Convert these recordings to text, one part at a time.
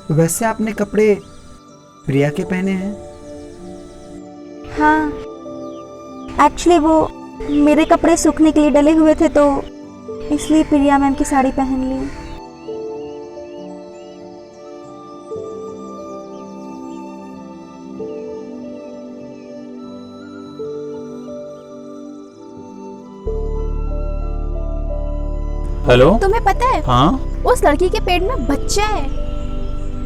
वैसे आपने कपड़े प्रिया के पहने हैं? हाँ, एक्चुअली वो मेरे कपड़े सूखने के लिए डले हुए थे तो इसलिए प्रिया मैम की साड़ी पहन ली। हेलो। तुम्हें पता है हाँ, उस लड़की के पेट में बच्चा है,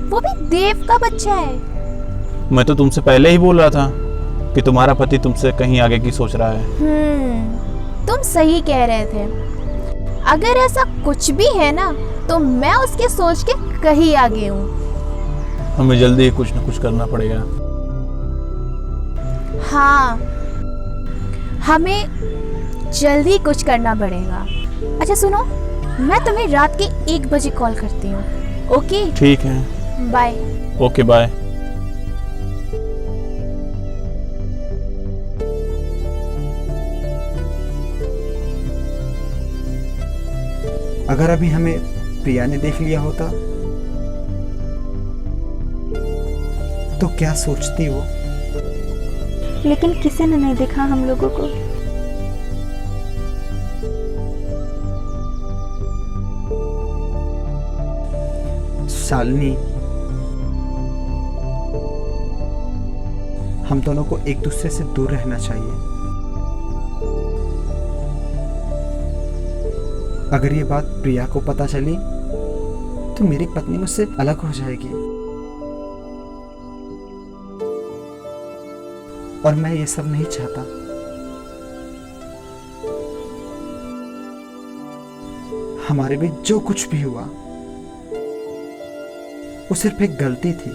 वो भी देव का बच्चा है। मैं तो तुमसे पहले ही बोल रहा था कि तुम्हारा पति तुमसे कहीं आगे की सोच रहा है। तुम सही कह रहे थे। अगर ऐसा कुछ भी है ना तो मैं उसके सोच के कहीं आगे हूँ। हमें जल्दी कुछ ना कुछ करना पड़ेगा। हाँ, हमें जल्दी कुछ करना पड़ेगा। अच्छा सुनो, मैं तुम्हें रात के 1 बजे कॉल करती हूँ। ओके? ठीक है, बाय। Okay bye. अगर अभी हमें प्रिया ने देख लिया होता तो क्या सोचती वो? लेकिन किसी ने नहीं देखा हम लोगों को। शालिनी, हम दोनों को एक दूसरे से दूर रहना चाहिए। अगर ये बात प्रिया को पता चली तो मेरी पत्नी मुझसे अलग हो जाएगी और मैं ये सब नहीं चाहता। हमारे बीच जो कुछ भी हुआ वो सिर्फ एक गलती थी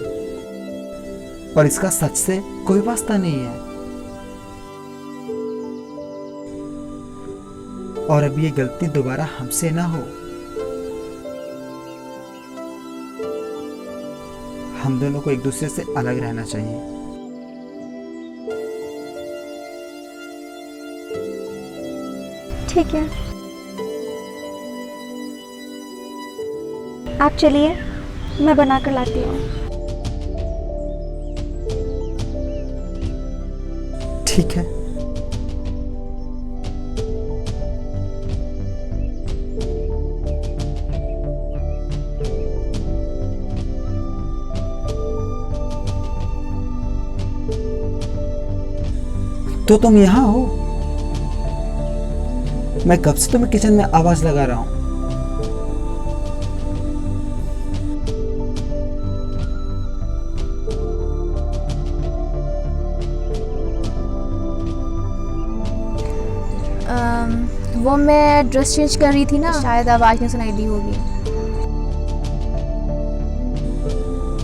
और इसका सच से कोई वास्ता नहीं है। और अब ये गलती दोबारा हमसे ना हो। हम दोनों को एक दूसरे से अलग रहना चाहिए। ठीक है, आप चलिए, मैं बना कर लाती हूँ। ठीक है। तो तुम यहाँ हो? मैं कब से तुम्हें किचन में आवाज लगा रहा हूँ। वो मैं ड्रेस चेंज कर रही थी ना, शायद आवाज नहीं सुनाई दी होगी।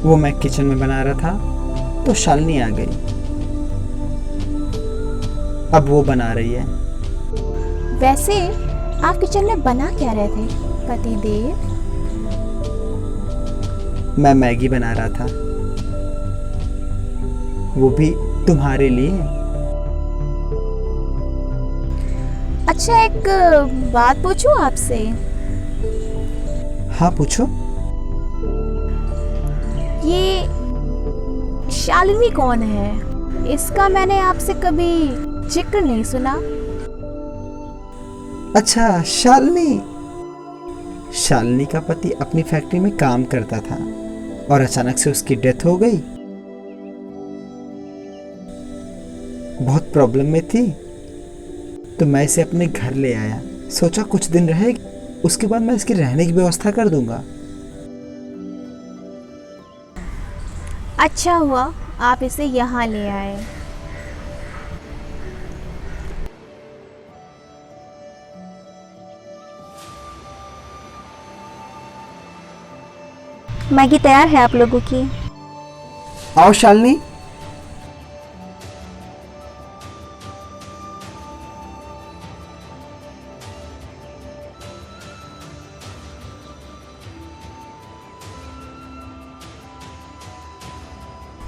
वो मैं किचन में बना रहा था तो शालिनी आ गई। अब वो बना रही है। वैसे आप किचन में बना क्या रहे थे पतिदेव? मैं मैगी बना रहा था, वो भी तुम्हारे लिए। अच्छा, एक बात पूछूं आपसे? हाँ पूछो। ये शालिनी कौन है? इसका मैंने आपसे कभी जिक्र नहीं सुना। अच्छा, शालिनी। शालिनी का पति अपनी फैक्ट्री में काम करता था और अचानक से उसकी डेथ हो गई। बहुत प्रॉब्लम में थी तो मैं इसे अपने घर ले आया। सोचा कुछ दिन रहेगी, उसके बाद मैं इसकी रहने की व्यवस्था कर दूंगा। अच्छा हुआ आप इसे यहाँ ले आए। मैगी तैयार है आप लोगों की। आओ शालिनी।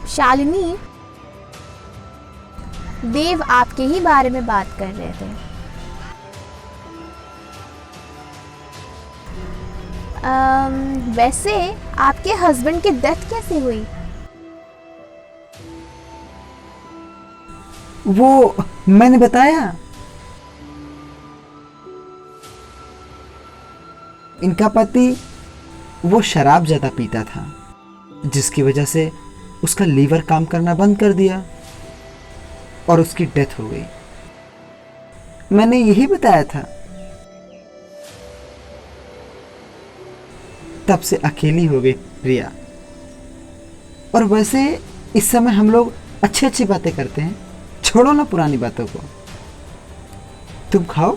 शालिनी, देव आपके ही बारे में बात कर रहे थे। वैसे आपके हस्बैंड की डेथ कैसे हुई? वो मैंने बताया, इनका पति वो शराब ज़्यादा पीता था, जिसकी वजह से उसका लीवर काम करना बंद कर दिया और उसकी डेथ हो गई। मैंने यही बताया था। तब से अकेली हो गई प्रिया। और वैसे इस समय हम लोग अच्छी अच्छी बातें करते हैं, छोड़ो ना पुरानी बातों को। तुम खाओ।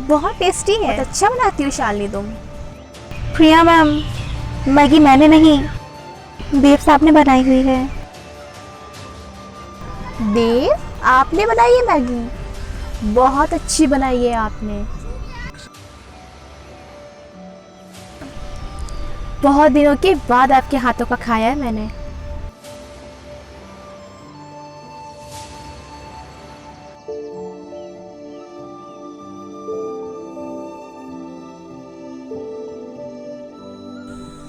बहुत टेस्टी है। बहुत अच्छा बनाती हो शालिनी तुम। प्रिया मैम, मैगी मैंने नहीं, देव साहब ने बनाई हुई है। देव, आपने बनाई है मैगी? बहुत अच्छी बनाई है आपने। बहुत दिनों के बाद आपके हाथों का खाया है मैंने।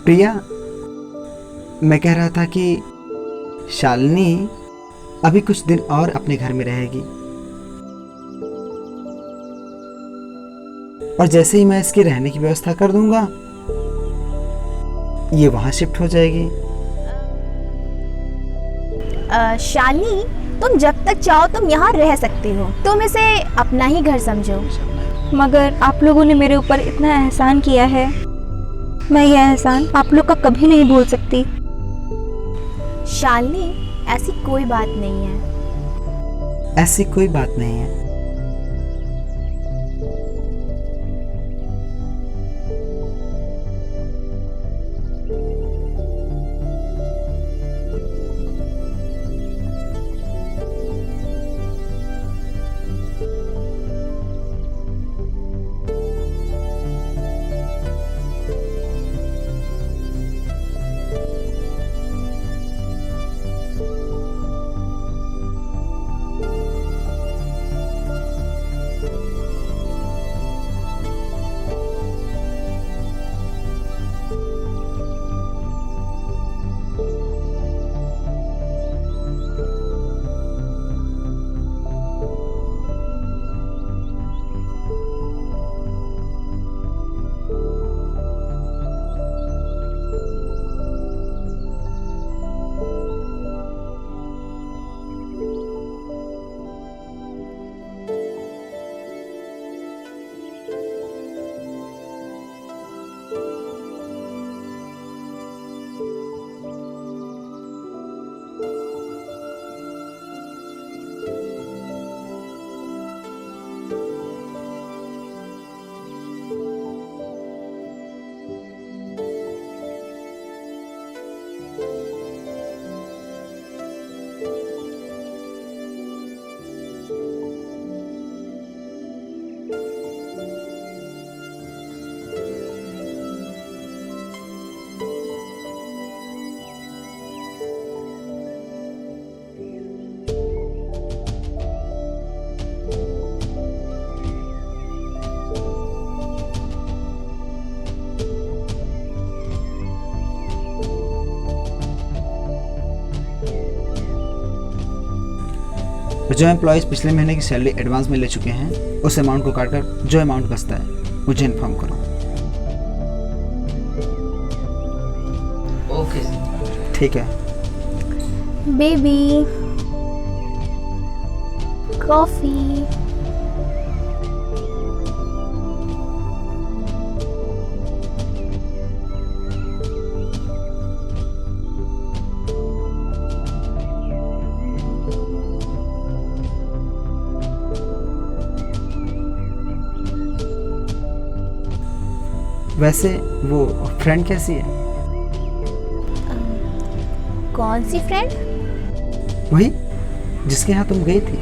प्रिया, मैं कह रहा था कि शालिनी अभी कुछ दिन और अपने घर में रहेगी, और जैसे ही मैं इसके रहने की व्यवस्था कर दूंगा, ये वहां शिफ्ट हो जाएगी। शालिनी, तुम जब तक चाहो तुम यहाँ रह सकती हो। तुम इसे अपना ही घर समझो। मगर आप लोगों ने मेरे ऊपर इतना एहसान किया है, मैं यह एहसान आप लोग का कभी नहीं भूल सकती। शालिनी, ऐसी कोई बात नहीं है। ऐसी कोई बात नहीं है। जो एम्प्लॉयज पिछले महीने की सैलरी एडवांस में ले चुके हैं, उस अमाउंट को काटकर जो अमाउंट बचता है मुझे इन्फॉर्म करो। ओके, ठीक है। Baby, coffee. वैसे वो फ्रेंड कैसी है? कौन सी फ्रेंड? वही जिसके यहाँ तुम गई थी।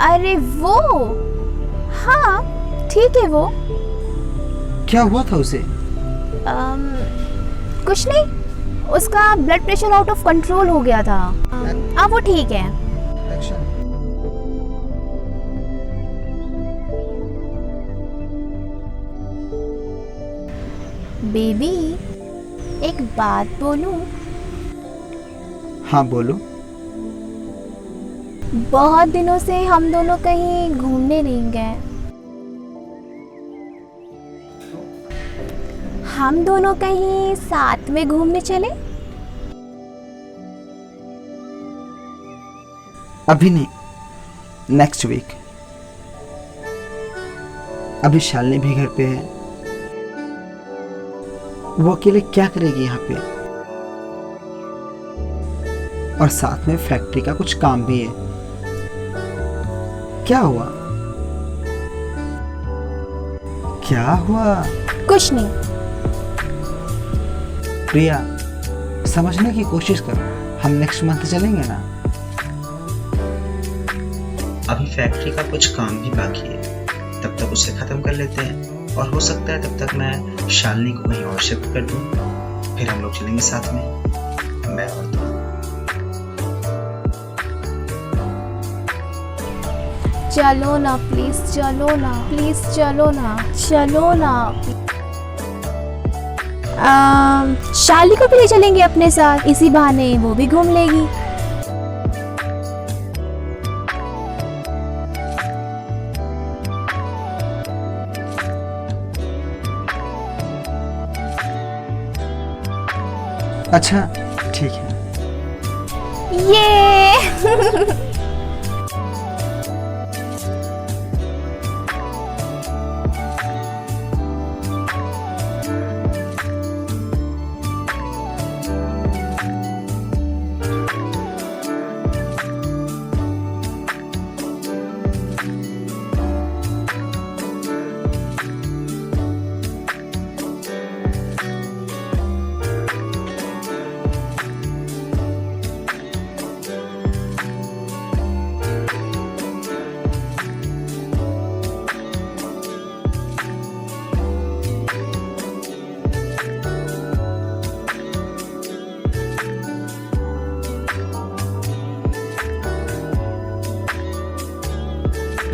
अरे वो, हाँ ठीक है। वो क्या हुआ था उसे? कुछ नहीं, उसका blood pressure out of control हो गया था। अब वो ठीक है। एक्शन। बेबी, एक बात बोलूं? हाँ बोलो। बहुत दिनों से हम दोनों कहीं घूमने नहीं गए। हम दोनों कहीं साथ में घूमने चले? अभी नहीं, नेक्स्ट वीक। अभी शालिनी भी घर पे है, वो अकेले क्या करेगी यहाँ पे, और साथ में फैक्ट्री का कुछ काम भी है। क्या हुआ? क्या हुआ? कुछ नहीं। प्रिया, समझने की कोशिश करो, हम नेक्स्ट मंथ चलेंगे ना। अभी फैक्ट्री का कुछ काम भी बाकी है, तब तक उसे खत्म कर लेते हैं, और हो सकता है तब तक मैं शालिनी को कहीं और शिफ्ट कर दूं, फिर हम लोग चलेंगे साथ में, मैं और तुम। चलो ना प्लीज, चलो ना प्लीज, चलो ना, चलो ना। शाली को भी ले चलेंगे अपने साथ, इसी बहाने वो भी घूम लेगी। अच्छा ठीक है। ये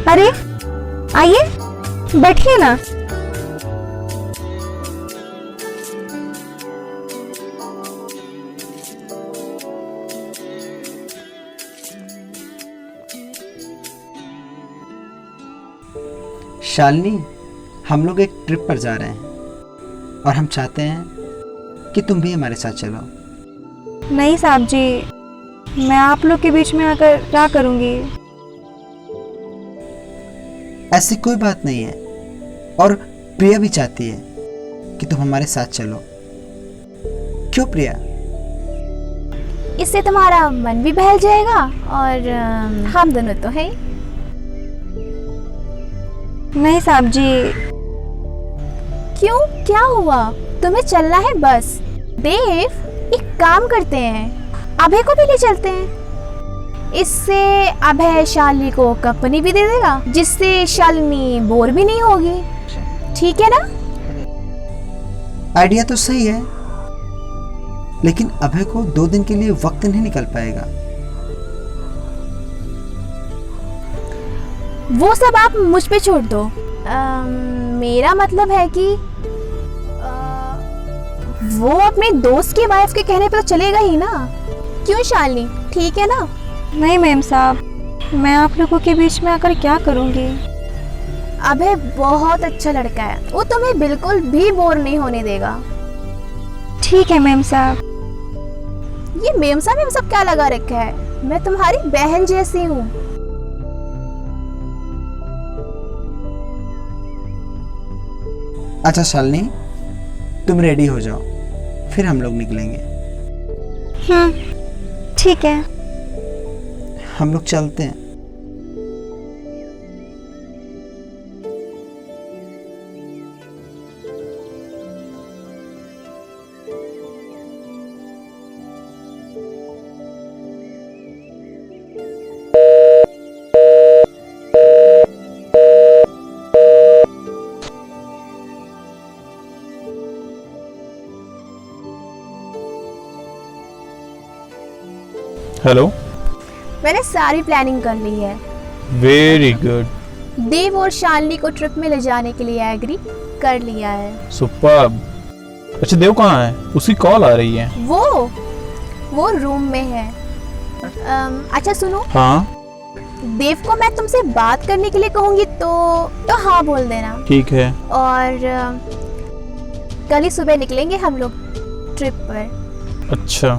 अरे आइए, बैठिए ना। शालिनी, हम लोग एक ट्रिप पर जा रहे हैं, और हम चाहते हैं कि तुम भी हमारे साथ चलो। नहीं साहब जी, मैं आप लोग के बीच में आकर क्या करूंगी। ऐसी कोई बात नहीं है, और प्रिया भी चाहती है कि तुम हमारे साथ चलो। क्यों प्रिया? इससे तुम्हारा मन भी बहल जाएगा, और हम दोनों तो हैं। नहीं साहब जी। क्यों, क्या हुआ? तुम्हें चलना है बस। देव, एक काम करते हैं, अभय को भी ले चलते हैं। इससे अभय शालिनी को कंपनी भी दे देगा, जिससे शालिनी बोर भी नहीं होगी। ठीक है ना? आइडिया तो सही है, लेकिन अभय को 2 दिन के लिए वक्त नहीं निकल पाएगा। वो सब आप मुझ पे छोड़ दो। मेरा मतलब है कि वो अपने दोस्त की वाइफ के कहने पे तो चलेगा ही ना। क्यों शालिनी, ठीक है ना? नहीं मैम साहब, मैं आप लोगों के बीच में आकर क्या करूंगी। अभय बहुत अच्छा लड़का है, वो तुम्हें बिल्कुल भी बोर नहीं होने देगा। ठीक है मैम साहब। ये मेम सब क्या लगा रखा है? मैं तुम्हारी बहन जैसी हूँ। अच्छा शालिनी, तुम रेडी हो जाओ, फिर हम लोग निकलेंगे। ठीक है। हम लोग चलते हैं। हेलो। मैंने सारी प्लानिंग कर ली है। Very good. देव और शालिनी को ट्रिप में ले जाने के लिए एग्री कर लिया है। सुपर्ब। अच्छा देव कहाँ है? उसकी कॉल आ रही है। वो रूम में है। अच्छा सुनो, हाँ देव को मैं तुमसे बात करने के लिए कहूंगी तो हाँ बोल देना। ठीक है। और कल ही सुबह निकलेंगे हम लोग ट्रिप पर। अच्छा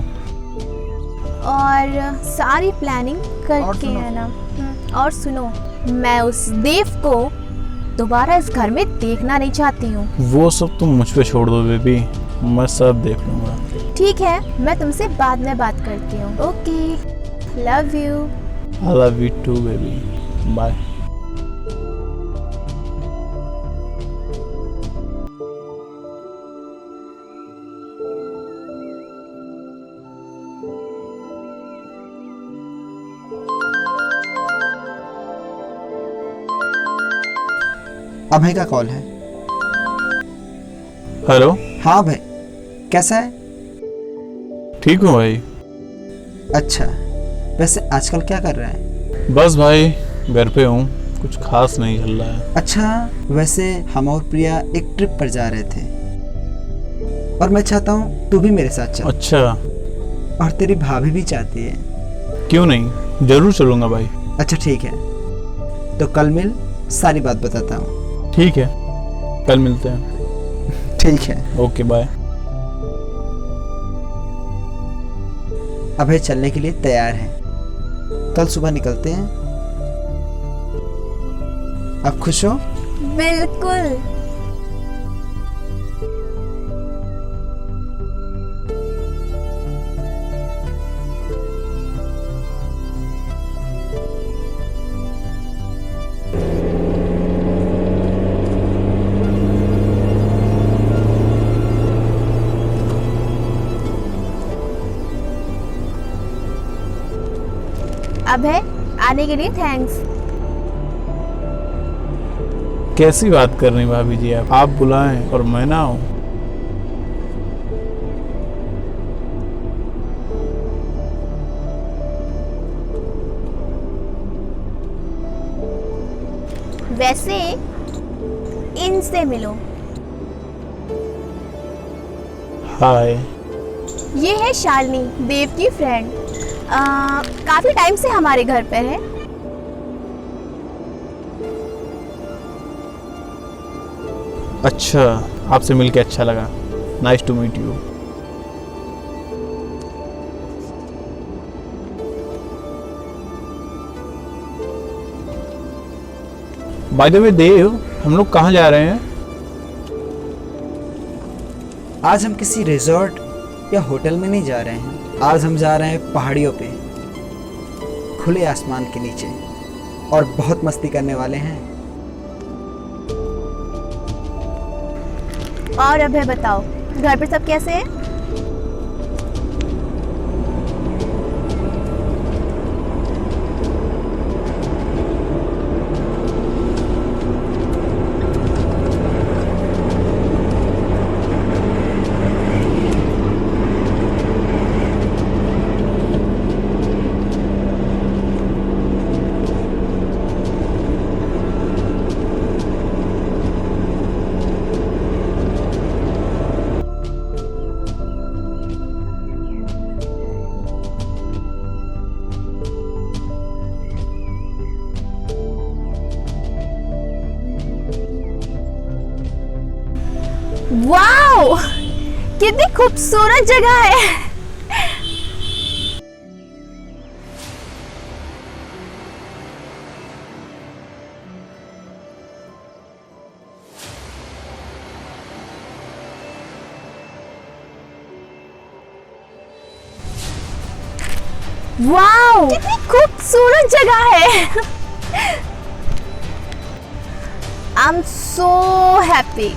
और सारी प्लानिंग करके है ना। और सुनो, मैं उस देव को दोबारा इस घर में देखना नहीं चाहती हूँ। वो सब तुम मुझ पे छोड़ दो बेबी, मैं सब देख लूंगा। ठीक है, मैं तुमसे बाद में बात करती हूँ। Okay, love you. I love you too baby. Bye. अभय का कॉल है। हेलो। हाँ भाई, कैसा है? ठीक हूँ भाई। अच्छा, वैसे आजकल क्या कर रहा है? बस भाई घर पे हूँ, कुछ खास नहीं चल रहा है। अच्छा, वैसे हम और प्रिया एक ट्रिप पर जा रहे थे और मैं चाहता हूँ तू भी मेरे साथ चल। अच्छा, और तेरी भाभी भी चाहती है। क्यों नहीं, जरूर चलूंगा भाई। अच्छा ठीक है, तो कल मिल, सारी बात बताता हूँ। ठीक है, कल मिलते हैं। ठीक है। Okay bye. अभय चलने के लिए तैयार है, कल सुबह निकलते हैं। अब खुश हो? बिल्कुल। अभय, आने के लिए थैंक्स। कैसी बात कर रही भाभी जी आप बुलाएं और मैं ना आऊं? वैसे इनसे मिलो। हाय। ये है शालिनी, देव की फ्रेंड। काफी टाइम से हमारे घर पर है। अच्छा, आपसे मिलके अच्छा लगा। Nice to meet you. By the way Dev, हम लोग कहाँ जा रहे हैं? आज हम किसी रिजॉर्ट या होटल में नहीं जा रहे हैं। आज हम जा रहे हैं पहाड़ियों पे, खुले आसमान के नीचे, और बहुत मस्ती करने वाले हैं। और अभय बताओ, घर पर सब कैसे हैं? वाओ, कितनी खूबसूरत जगह है। वाओ, कितनी खूबसूरत जगह है। I am so happy.